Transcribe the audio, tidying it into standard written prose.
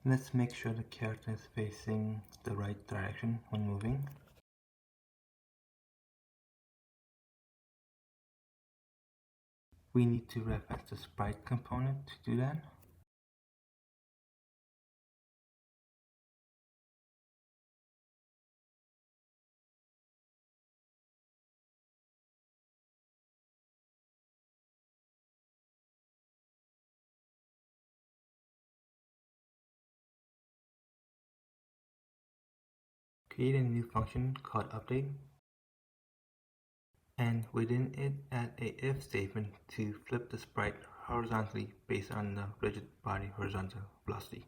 Let's make sure the character is facing the right direction when moving. We need to reference the sprite component to do that. Create a new function called update, and within it add a if statement to flip the sprite horizontally based on the rigid body horizontal velocity.